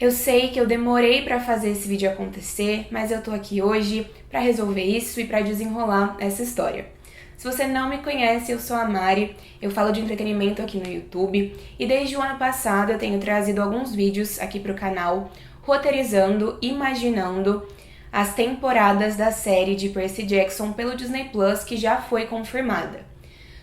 Eu sei que eu demorei pra fazer esse vídeo acontecer, mas eu tô aqui hoje pra resolver isso e pra desenrolar essa história. Se você não me conhece, eu sou a Mari, eu falo de entretenimento aqui no YouTube e desde o ano passado eu tenho trazido alguns vídeos aqui pro canal roteirizando, imaginando as temporadas da série de Percy Jackson pelo Disney Plus que já foi confirmada.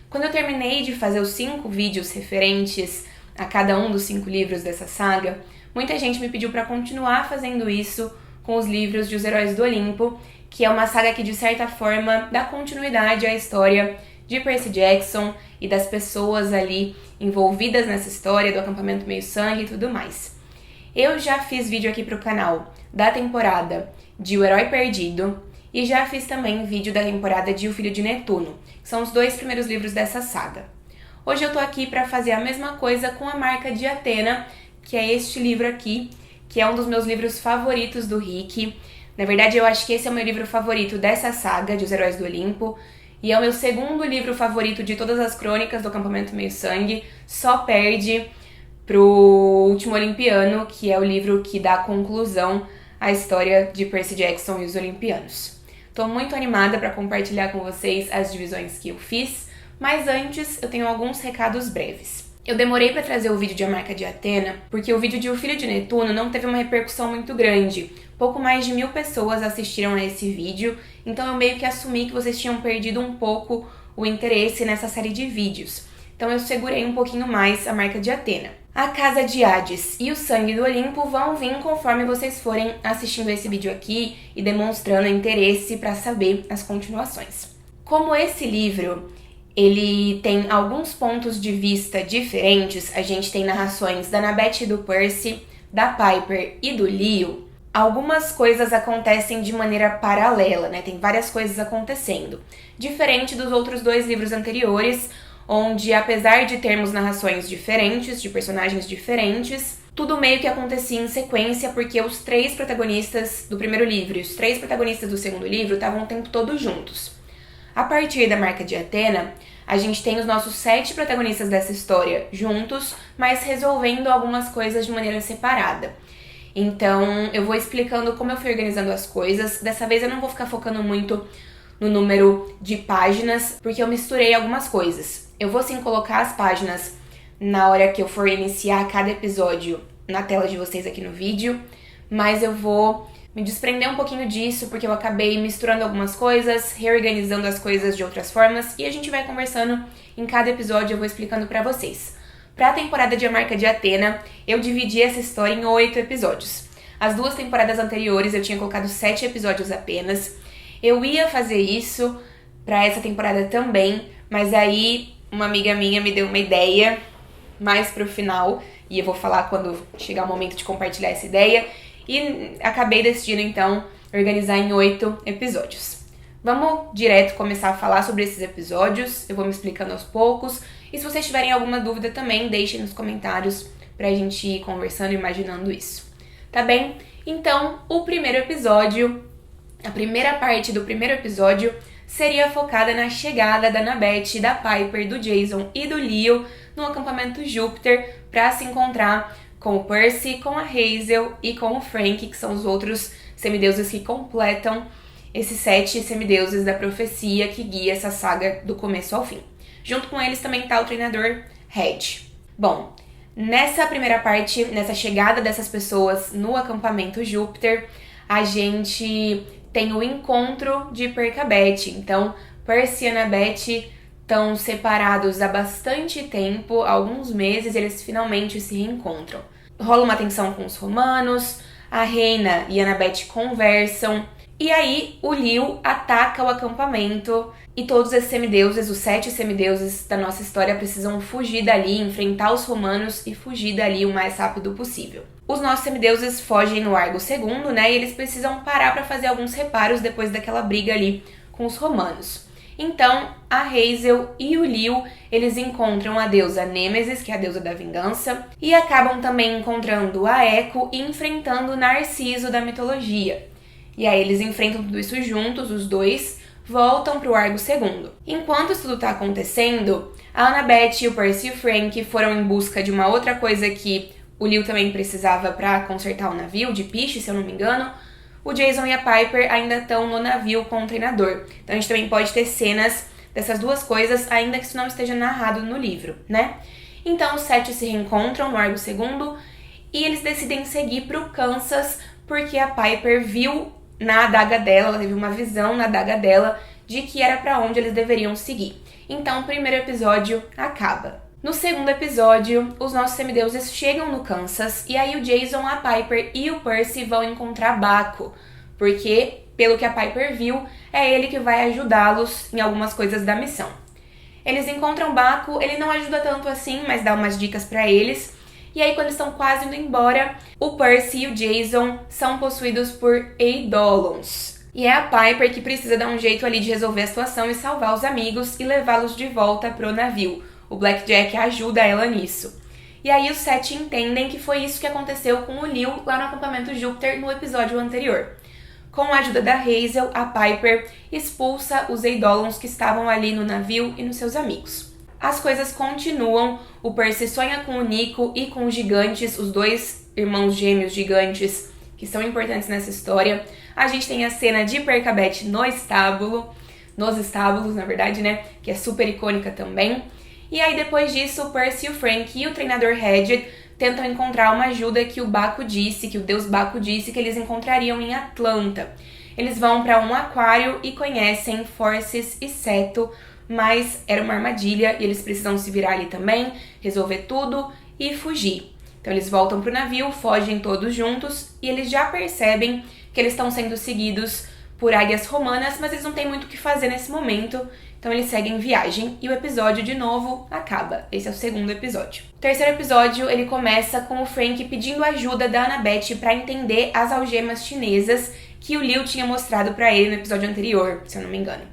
Quando eu terminei de fazer os 5 vídeos referentes a cada um dos 5 livros dessa saga, muita gente me pediu para continuar fazendo isso com os livros de Os Heróis do Olimpo, que é uma saga que, de certa forma, dá continuidade à história de Percy Jackson e das pessoas ali envolvidas nessa história, do acampamento Meio-Sangue e tudo mais. Eu já fiz vídeo aqui pro canal da temporada de O Herói Perdido e já fiz também vídeo da temporada de O Filho de Netuno, que são os 2 primeiros livros dessa saga. Hoje eu tô aqui para fazer a mesma coisa com A Marca de Atena, que é este livro aqui, que é um dos meus livros favoritos do Rick. Na verdade, eu acho que esse é o meu livro favorito dessa saga de Os Heróis do Olimpo, e é o meu segundo livro favorito de todas as crônicas do acampamento Meio-Sangue, só perde pro Último Olimpiano, que é o livro que dá conclusão à história de Percy Jackson e os Olimpianos. Tô muito animada para compartilhar com vocês as divisões que eu fiz, mas antes eu tenho alguns recados breves. Eu demorei para trazer o vídeo de A Marca de Atena porque o vídeo de O Filho de Netuno não teve uma repercussão muito grande. Pouco mais de 1000 pessoas assistiram a esse vídeo, então eu meio que assumi que vocês tinham perdido um pouco o interesse nessa série de vídeos. Então eu segurei um pouquinho mais A Marca de Atena. A Casa de Hades e o Sangue do Olimpo vão vir conforme vocês forem assistindo esse vídeo aqui e demonstrando interesse para saber as continuações. Como esse livro ele tem alguns pontos de vista diferentes, a gente tem narrações da Annabeth e do Percy, da Piper e do Leo. Algumas coisas acontecem de maneira paralela, né? Tem várias coisas acontecendo. Diferente dos outros 2 livros anteriores, onde apesar de termos narrações diferentes, de personagens diferentes, tudo meio que acontecia em sequência, porque os 3 protagonistas do primeiro livro e os 3 protagonistas do segundo livro estavam o tempo todo juntos. A partir da Marca de Atena, a gente tem os nossos 7 protagonistas dessa história juntos, mas resolvendo algumas coisas de maneira separada. Então, eu vou explicando como eu fui organizando as coisas. Dessa vez eu não vou ficar focando muito no número de páginas, porque eu misturei algumas coisas. Eu vou sim colocar as páginas na hora que eu for iniciar cada episódio na tela de vocês aqui no vídeo, mas eu vou me desprender um pouquinho disso, porque eu acabei misturando algumas coisas, reorganizando as coisas de outras formas, e a gente vai conversando em cada episódio, eu vou explicando pra vocês. Pra temporada de A Marca de Atena, eu dividi essa história em 8 episódios. As 2 temporadas anteriores eu tinha colocado 7 episódios apenas. Eu ia fazer isso pra essa temporada também, mas aí uma amiga minha me deu uma ideia mais pro final, e eu vou falar quando chegar o momento de compartilhar essa ideia, e acabei decidindo, então, organizar em 8 episódios. Vamos direto começar a falar sobre esses episódios, eu vou me explicando aos poucos. E se vocês tiverem alguma dúvida também, deixem nos comentários pra gente ir conversando e imaginando isso. Tá bem? Então, o primeiro episódio, a primeira parte do primeiro episódio, seria focada na chegada da Annabeth, da Piper, do Jason e do Leo no acampamento Júpiter pra se encontrar com o Percy, com a Hazel e com o Frank, que são os outros semideuses que completam esses 7 semideuses da profecia que guia essa saga do começo ao fim. Junto com eles também tá o treinador Red. Bom, nessa primeira parte, nessa chegada dessas pessoas no acampamento Júpiter, a gente tem o encontro de Percabeth. Então, Percy e Annabeth estão separados há bastante tempo, há alguns meses, e eles finalmente se reencontram. Rola uma tensão com os romanos, a Reina e a Annabeth conversam, e aí o Leo ataca o acampamento, e todos esses semideuses, os 7 semideuses da nossa história, precisam fugir dali, enfrentar os romanos e fugir dali o mais rápido possível. Os nossos semideuses fogem no Argo II, né, e eles precisam parar para fazer alguns reparos depois daquela briga ali com os romanos. Então, a Hazel e o Leo, eles encontram a deusa Nêmesis, que é a deusa da vingança, e acabam também encontrando a Eco e enfrentando o Narciso da mitologia. E aí eles enfrentam tudo isso juntos, os 2, voltam pro Argo II. Enquanto isso tudo tá acontecendo, a Annabeth, o Percy e o Frank foram em busca de uma outra coisa que o Liu também precisava para consertar o navio de piche, se eu não me engano, o Jason e a Piper ainda estão no navio com o treinador. Então a gente também pode ter cenas dessas duas coisas, ainda que isso não esteja narrado no livro, né? Então os 7 se reencontram no Argo II e eles decidem seguir pro Kansas porque a Piper viu na adaga dela, ela teve uma visão na adaga dela de que era para onde eles deveriam seguir. Então o primeiro episódio acaba. No segundo episódio, os nossos semideuses chegam no Kansas e aí o Jason, a Piper e o Percy vão encontrar Baco, porque, pelo que a Piper viu, é ele que vai ajudá-los em algumas coisas da missão. Eles encontram Baco, ele não ajuda tanto assim, mas dá umas dicas pra eles. E aí, quando estão quase indo embora, o Percy e o Jason são possuídos por Eidolons. E é a Piper que precisa dar um jeito ali de resolver a situação e salvar os amigos e levá-los de volta pro navio. O Blackjack ajuda ela nisso. E aí os 7 entendem que foi isso que aconteceu com o Liu lá no acampamento Júpiter no episódio anterior. Com a ajuda da Hazel, a Piper expulsa os Eidolons que estavam ali no navio e nos seus amigos. As coisas continuam, o Percy sonha com o Nico e com os gigantes, os 2 irmãos gêmeos gigantes que são importantes nessa história. A gente tem a cena de Percabeth nos estábulos, na verdade, né, que é super icônica também. E aí depois disso, o Percy, o Frank e o treinador Hedged tentam encontrar uma ajuda que o Baco disse, que o deus Baco disse que eles encontrariam em Atlanta. Eles vão para um aquário e conhecem Forces e Seto, mas era uma armadilha e eles precisam se virar ali também, resolver tudo e fugir. Então eles voltam pro navio, fogem todos juntos e eles já percebem que eles estão sendo seguidos por águias romanas, mas eles não têm muito o que fazer nesse momento, então eles seguem viagem e o episódio de novo acaba. Esse é o segundo episódio. O terceiro episódio ele começa com o Frank pedindo ajuda da Annabeth para entender as algemas chinesas que o Liu tinha mostrado para ele no episódio anterior, se eu não me engano.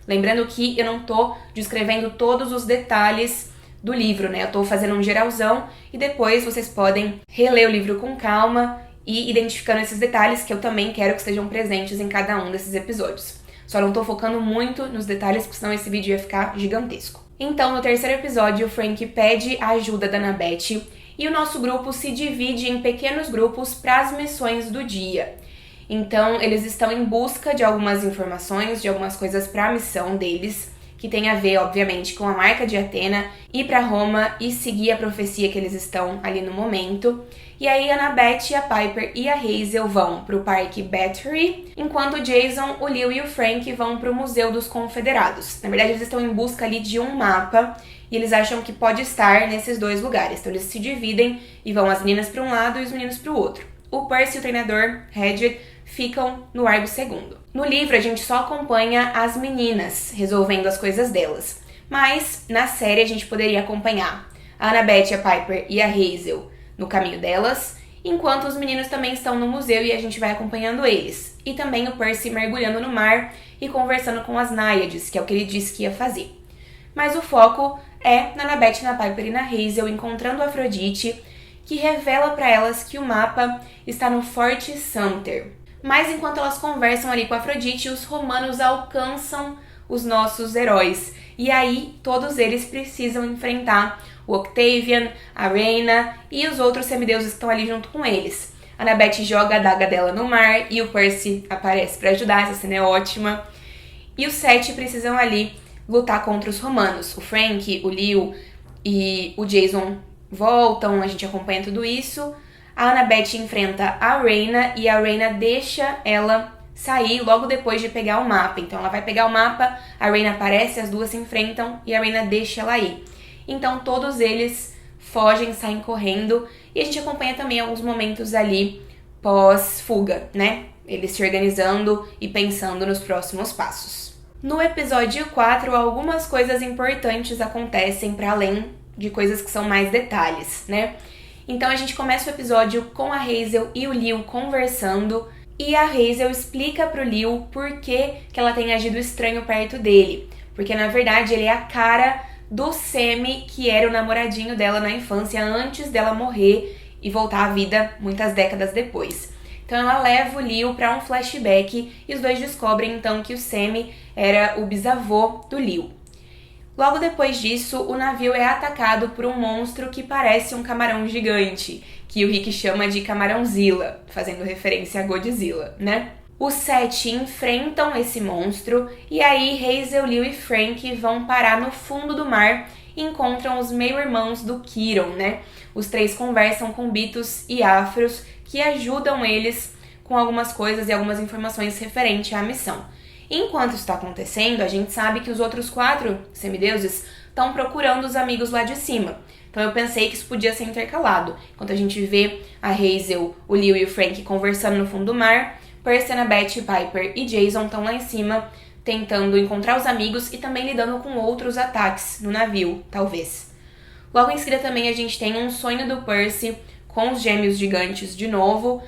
Lembrando que eu não tô descrevendo todos os detalhes do livro, né? Eu tô fazendo um geralzão e depois vocês podem reler o livro com calma e identificando esses detalhes que eu também quero que estejam presentes em cada um desses episódios. Só não tô focando muito nos detalhes, porque senão esse vídeo ia ficar gigantesco. Então, no terceiro episódio, o Frank pede a ajuda da Annabeth e o nosso grupo se divide em pequenos grupos para as missões do dia. Então, eles estão em busca de algumas informações, de algumas coisas para a missão deles, que tem a ver, obviamente, com a marca de Atena, ir para Roma e seguir a profecia que eles estão ali no momento. E aí a Annabeth, a Piper e a Hazel vão pro Parque Battery, enquanto o Jason, o Liu e o Frank vão pro Museu dos Confederados. Na verdade, eles estão em busca ali de um mapa e eles acham que pode estar nesses 2 lugares. Então eles se dividem e vão as meninas para um lado e os meninos para o outro. O Percy e o treinador Hedged ficam no Argo II. No livro, a gente só acompanha as meninas resolvendo as coisas delas. Mas, na série, a gente poderia acompanhar a Annabeth, a Piper e a Hazel no caminho delas, enquanto os meninos também estão no museu e a gente vai acompanhando eles. E também o Percy mergulhando no mar e conversando com as Náiades, que é o que ele disse que ia fazer. Mas o foco é na Annabeth, na Piper e na Hazel encontrando Afrodite, que revela para elas que o mapa está no Forte Sumter. Mas enquanto elas conversam ali com Afrodite, os romanos alcançam os nossos heróis. E aí, todos eles precisam enfrentar o Octavian, a Reina e os outros semideuses que estão ali junto com eles. A Annabeth joga a adaga dela no mar e o Percy aparece para ajudar, essa cena é ótima. E os 7 precisam ali lutar contra os romanos. O Frank, o Liu e o Jason voltam, a gente acompanha tudo isso. A Annabeth enfrenta a Reina e a Reina deixa ela sair logo depois de pegar o mapa. Então ela vai pegar o mapa, a Reina aparece, as duas se enfrentam e a Reina deixa ela ir. Então todos eles fogem, saem correndo e a gente acompanha também alguns momentos ali pós-fuga, né? Eles se organizando e pensando nos próximos passos. No episódio 4, algumas coisas importantes acontecem para além de coisas que são mais detalhes, né? Então a gente começa o episódio com a Hazel e o Liu conversando e a Hazel explica pro Liu por que ela tem agido estranho perto dele. Porque na verdade ele é a cara do Semi, que era o namoradinho dela na infância antes dela morrer e voltar à vida muitas décadas depois. Então ela leva o Liu para um flashback e os dois descobrem então que o Semi era o bisavô do Liu. Logo depois disso, o navio é atacado por um monstro que parece um camarão gigante, que que o Rick chama de Camarãozilla, fazendo referência a Godzilla, né? Os 7 enfrentam esse monstro e aí Hazel, Leo e Frank vão parar no fundo do mar e encontram os meio-irmãos do Kieron, né? Os 3 conversam com Beatus e Aphros, que ajudam eles com algumas coisas e algumas informações referentes à missão. Enquanto isso está acontecendo, a gente sabe que os outros 4 semideuses estão procurando os amigos lá de cima. Então eu pensei que isso podia ser intercalado. Enquanto a gente vê a Hazel, o Leo e o Frank conversando no fundo do mar, Percy, Annabeth, Piper e Jason estão lá em cima tentando encontrar os amigos e também lidando com outros ataques no navio, talvez. Logo em seguida também a gente tem um sonho do Percy com os gêmeos gigantes de novo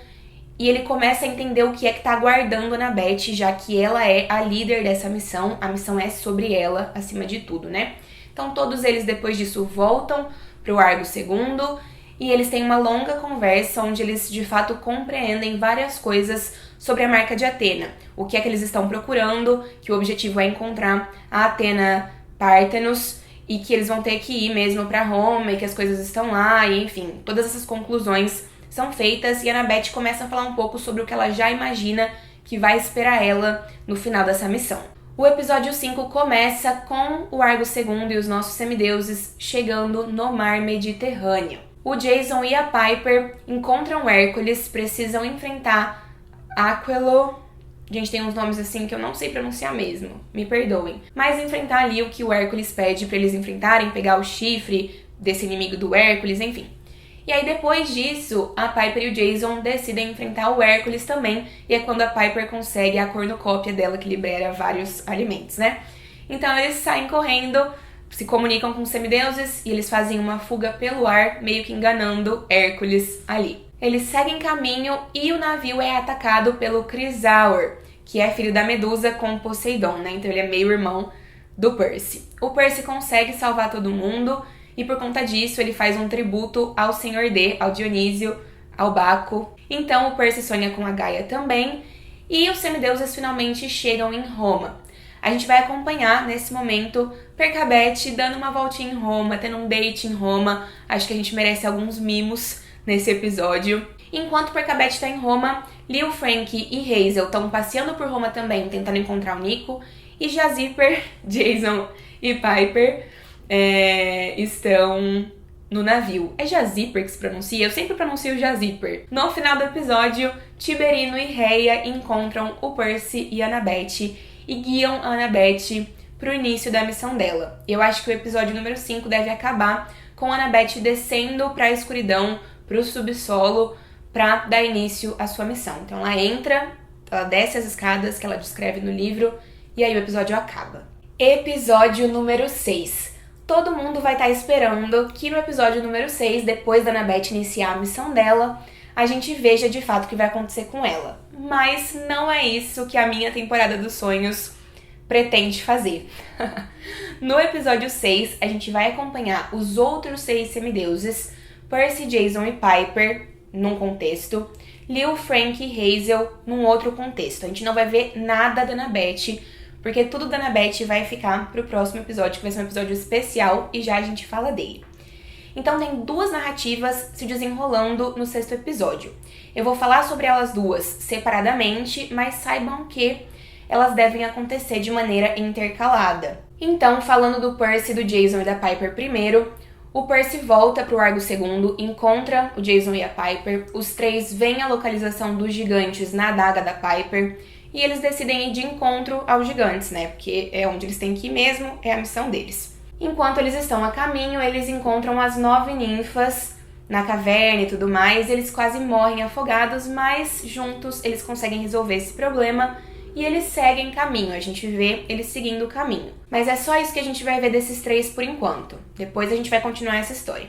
e ele começa a entender o que é que tá aguardando a Annabeth, já que ela é a líder dessa missão, a missão é sobre ela acima de tudo, né? Então todos eles depois disso voltam pro Argo II e eles têm uma longa conversa onde eles de fato compreendem várias coisas sobre a marca de Atena, o que é que eles estão procurando, que o objetivo é encontrar a Atena Parthenos e que eles vão ter que ir mesmo para Roma e que as coisas estão lá, e enfim, todas essas conclusões são feitas e a Annabeth começa a falar um pouco sobre o que ela já imagina que vai esperar ela no final dessa missão. O episódio 5 começa com o Argo II e os nossos semideuses chegando no mar Mediterrâneo. O Jason e a Piper encontram Hércules, precisam enfrentar Aquilo. Gente, tem uns nomes assim que eu não sei pronunciar mesmo, me perdoem. Mas enfrentar ali o que o Hércules pede pra eles enfrentarem, pegar o chifre desse inimigo do Hércules, enfim. E aí depois disso, a Piper e o Jason decidem enfrentar o Hércules também, e é quando a Piper consegue a cornucópia dela que libera vários alimentos, né? Então eles saem correndo, se comunicam com os semideuses e eles fazem uma fuga pelo ar, meio que enganando Hércules ali. Eles seguem caminho e o navio é atacado pelo Chrysaor, que é filho da Medusa com Poseidon, né? Então ele é meio irmão do Percy. O Percy consegue salvar todo mundo e por conta disso ele faz um tributo ao Senhor D, ao Dionísio, ao Baco. Então o Percy sonha com a Gaia também e os semideuses finalmente chegam em Roma. A gente vai acompanhar nesse momento Percabete dando uma voltinha em Roma, tendo um date em Roma. Acho que a gente merece alguns mimos nesse episódio. Enquanto Percabete está em Roma, Leo, Frank e Hazel estão passeando por Roma também, tentando encontrar o Nico. E já Zipper, Jason e Piper estão no navio. É Jazipper que se pronuncia? Eu sempre pronuncio Jazipper. No final do episódio, Tiberino e Rhea encontram o Percy e a Annabeth e guiam a Annabeth pro início da missão dela. Eu acho que o episódio número 5 deve acabar com a Annabeth descendo pra escuridão, pro subsolo, pra dar início à sua missão. Então ela entra, ela desce as escadas que ela descreve no livro e aí o episódio acaba. Episódio número 6. Todo mundo vai estar esperando que no episódio número 6, depois da Annabeth iniciar a missão dela, a gente veja de fato o que vai acontecer com ela. Mas não é isso que a minha temporada dos sonhos pretende fazer. No episódio 6, a gente vai acompanhar os outros 6 semideuses, Percy, Jason e Piper, num contexto, Leo, Frank e Hazel, num outro contexto. A gente não vai ver nada da Annabeth, porque tudo da Annabeth vai ficar pro próximo episódio, que vai ser um episódio especial e já a gente fala dele. Então tem 2 narrativas se desenrolando no 6º episódio. Eu vou falar sobre elas 2 separadamente, mas saibam que elas devem acontecer de maneira intercalada. Então, falando do Percy, do Jason e da Piper primeiro, o Percy volta pro Argo II, encontra o Jason e a Piper, os 3 veem a localização dos gigantes na adaga da Piper e eles decidem ir de encontro aos gigantes, né? Porque é onde eles têm que ir mesmo, é a missão deles. Enquanto eles estão a caminho, eles encontram as 9 ninfas na caverna e tudo mais, eles quase morrem afogados, mas juntos eles conseguem resolver esse problema e eles seguem caminho, a gente vê eles seguindo o caminho. Mas é só isso que a gente vai ver desses 3 por enquanto, depois a gente vai continuar essa história.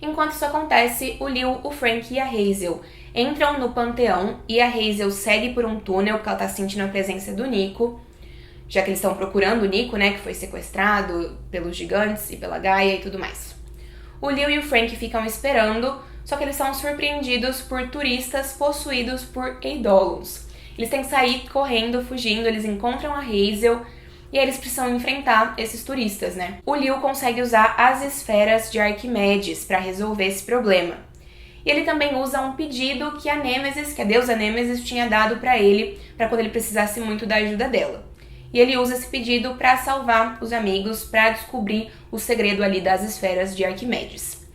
Enquanto isso acontece, o Leo, o Frank e a Hazel entram no panteão e a Hazel segue por um túnel porque ela tá sentindo a presença do Nico, já que eles estão procurando o Nico, né, que foi sequestrado pelos gigantes e pela Gaia e tudo mais. O Leo e o Frank ficam esperando, só que eles são surpreendidos por turistas possuídos por Eidolons. Eles têm que sair correndo, fugindo, eles encontram a Hazel e aí eles precisam enfrentar esses turistas, né? O Leo consegue usar as esferas de Arquimedes para resolver esse problema. E ele também usa um pedido que a Nêmesis, que a deusa Nêmesis, tinha dado para ele, para quando ele precisasse muito da ajuda dela. E ele usa esse pedido para salvar os amigos, para descobrir o segredo ali das esferas de Arquimedes.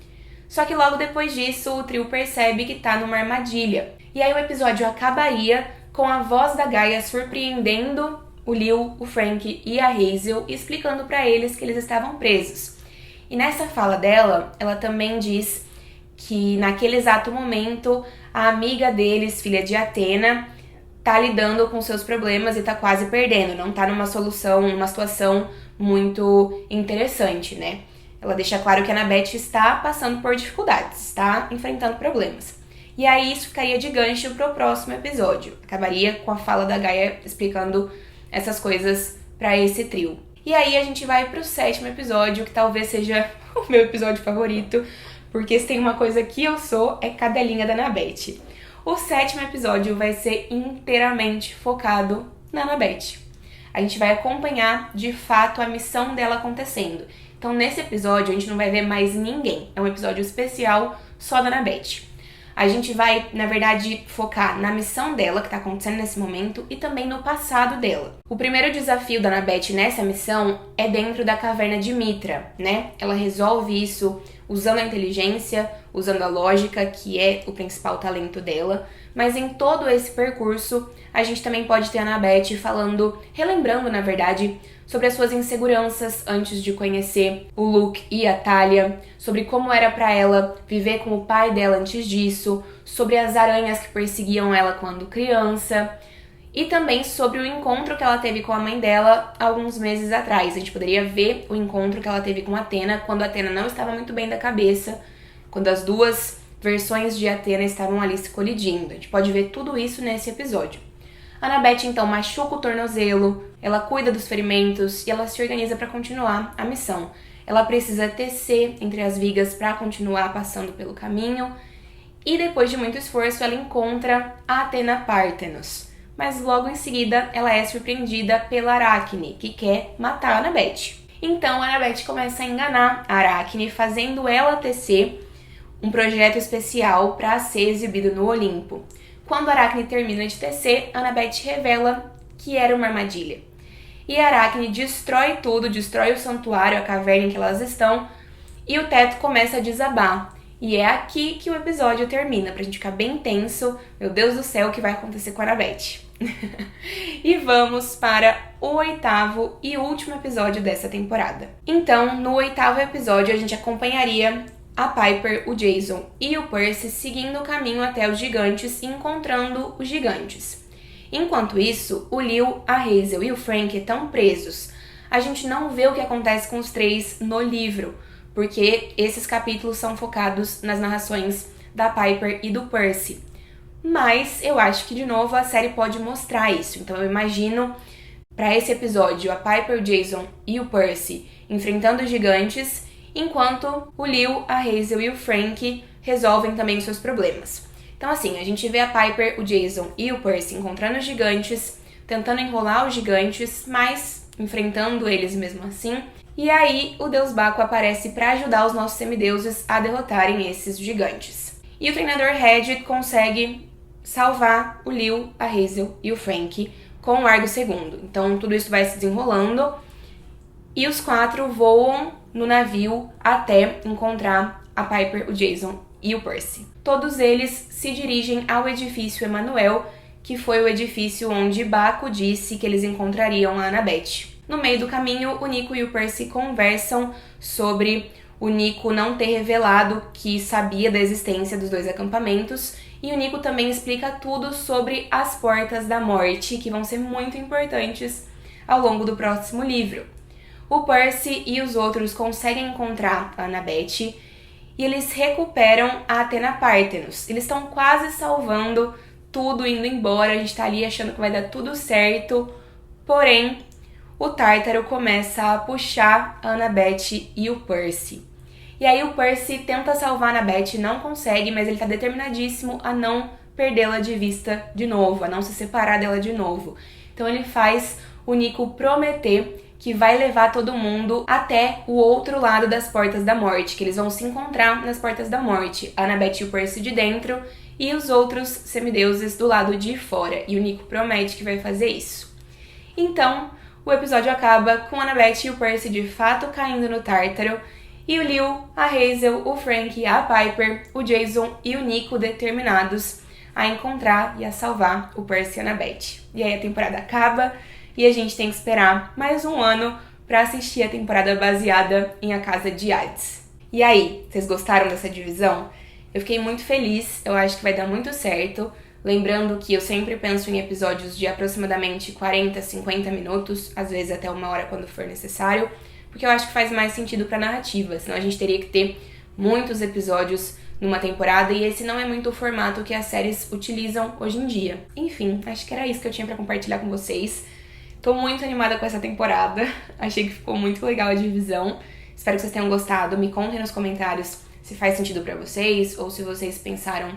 Só que logo depois disso, o trio percebe que tá numa armadilha. E aí o episódio acabaria com a voz da Gaia surpreendendo o Leo, o Frank e a Hazel, explicando para eles que eles estavam presos. E nessa fala dela, ela também diz que naquele exato momento, a amiga deles, filha de Atena, tá lidando com seus problemas e tá quase perdendo, não tá numa situação muito interessante, né? Ela deixa claro que a Annabeth está passando por dificuldades, está enfrentando problemas. E aí isso ficaria de gancho pro próximo episódio. Acabaria com a fala da Gaia explicando essas coisas pra esse trio. E aí a gente vai pro 7º episódio, que talvez seja o meu episódio favorito, porque se tem uma coisa que eu sou, é cadelinha da Annabeth. O 7º episódio vai ser inteiramente focado na Annabeth. A gente vai acompanhar, de fato, a missão dela acontecendo. Então, nesse episódio, a gente não vai ver mais ninguém. É um episódio especial só da Annabeth. A gente vai, na verdade, focar na missão dela, que tá acontecendo nesse momento, e também no passado dela. O primeiro desafio da Annabeth nessa missão é dentro da caverna de Mitra, né? Ela resolve isso usando a inteligência, usando a lógica, que é o principal talento dela. Mas em todo esse percurso, a gente também pode ter a Annabeth relembrando, na verdade, sobre as suas inseguranças antes de conhecer o Luke e a Talia, sobre como era pra ela viver com o pai dela antes disso, sobre as aranhas que perseguiam ela quando criança, e também sobre o encontro que ela teve com a mãe dela alguns meses atrás. A gente poderia ver o encontro que ela teve com Atena, quando Atena não estava muito bem da cabeça, quando as duas versões de Atena estavam ali se colidindo. A gente pode ver tudo isso nesse episódio. A Annabeth, então, machuca o tornozelo, ela cuida dos ferimentos e ela se organiza para continuar a missão. Ela precisa tecer entre as vigas para continuar passando pelo caminho e, depois de muito esforço, ela encontra a Athena Parthenos. Mas logo em seguida, ela é surpreendida pela Arachne, que quer matar a Annabeth. Então, a Annabeth começa a enganar a Arachne, fazendo ela tecer um projeto especial para ser exibido no Olimpo. Quando a Arachne termina de tecer, a Annabeth revela que era uma armadilha. E a Arachne destrói tudo, destrói o santuário, a caverna em que elas estão, e o teto começa a desabar. E é aqui que o episódio termina, pra gente ficar bem tenso. Meu Deus do céu, o que vai acontecer com a Annabeth? E vamos para o 8º e último episódio dessa temporada. Então, no 8º episódio, a gente acompanharia a Piper, o Jason e o Percy seguindo o caminho até os gigantes e encontrando os gigantes. Enquanto isso, o Leo, a Hazel e o Frank estão presos. A gente não vê o que acontece com os três no livro, porque esses capítulos são focados nas narrações da Piper e do Percy. Mas eu acho que, de novo, a série pode mostrar isso. Então eu imagino, para esse episódio, a Piper, o Jason e o Percy enfrentando os gigantes, enquanto o Leo, a Hazel e o Frank resolvem também os seus problemas. Então assim, a gente vê a Piper, o Jason e o Percy encontrando os gigantes, tentando enrolar os gigantes, mas enfrentando eles mesmo assim. E aí o deus Baco aparece para ajudar os nossos semideuses a derrotarem esses gigantes. E o treinador Red consegue salvar o Leo, a Hazel e o Frank com o Argo II. Então tudo isso vai se desenrolando e os 4 voam no navio até encontrar a Piper, o Jason e o Percy. Todos eles se dirigem ao edifício Emanuel, que foi o edifício onde Baco disse que eles encontrariam a Annabeth. No meio do caminho, o Nico e o Percy conversam sobre o Nico não ter revelado que sabia da existência dos 2 acampamentos, e o Nico também explica tudo sobre as Portas da Morte, que vão ser muito importantes ao longo do próximo livro. O Percy e os outros conseguem encontrar a Annabeth e eles recuperam a Athena Parthenos. Eles estão quase salvando tudo, indo embora, a gente tá ali achando que vai dar tudo certo, porém o Tártaro começa a puxar a Annabeth e o Percy. E aí o Percy tenta salvar a Annabeth, não consegue, mas ele tá determinadíssimo a não perdê-la de vista de novo, a não se separar dela de novo. Então ele faz o Nico prometer que vai levar todo mundo até o outro lado das Portas da Morte, que eles vão se encontrar nas Portas da Morte, a Annabeth e o Percy de dentro e os outros semideuses do lado de fora, e o Nico promete que vai fazer isso. Então, o episódio acaba com a Annabeth e o Percy de fato caindo no Tártaro, e o Leo, a Hazel, o Frank, a Piper, o Jason e o Nico determinados a encontrar e a salvar o Percy e a Annabeth. E aí a temporada acaba e a gente tem que esperar mais um ano para assistir a temporada baseada em A Casa de Hades. E aí, vocês gostaram dessa divisão? Eu fiquei muito feliz, eu acho que vai dar muito certo. Lembrando que eu sempre penso em episódios de aproximadamente 40, 50 minutos, às vezes até 1 hora quando for necessário, porque eu acho que faz mais sentido pra narrativa, senão a gente teria que ter muitos episódios numa temporada e esse não é muito o formato que as séries utilizam hoje em dia. Enfim, acho que era isso que eu tinha pra compartilhar com vocês. Tô muito animada com essa temporada, achei que ficou muito legal a divisão. Espero que vocês tenham gostado, me contem nos comentários se faz sentido pra vocês ou se vocês pensaram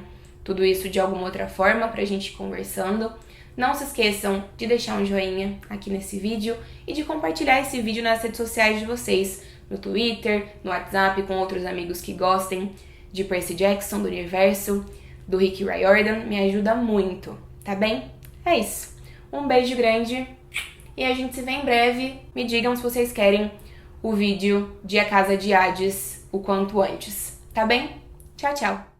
tudo isso de alguma outra forma pra gente ir conversando. Não se esqueçam de deixar um joinha aqui nesse vídeo e de compartilhar esse vídeo nas redes sociais de vocês, no Twitter, no WhatsApp, com outros amigos que gostem de Percy Jackson, do universo, do Rick Riordan. Me ajuda muito, tá bem? É isso. Um beijo grande e a gente se vê em breve. Me digam se vocês querem o vídeo de A Casa de Hades o quanto antes, tá bem? Tchau, tchau!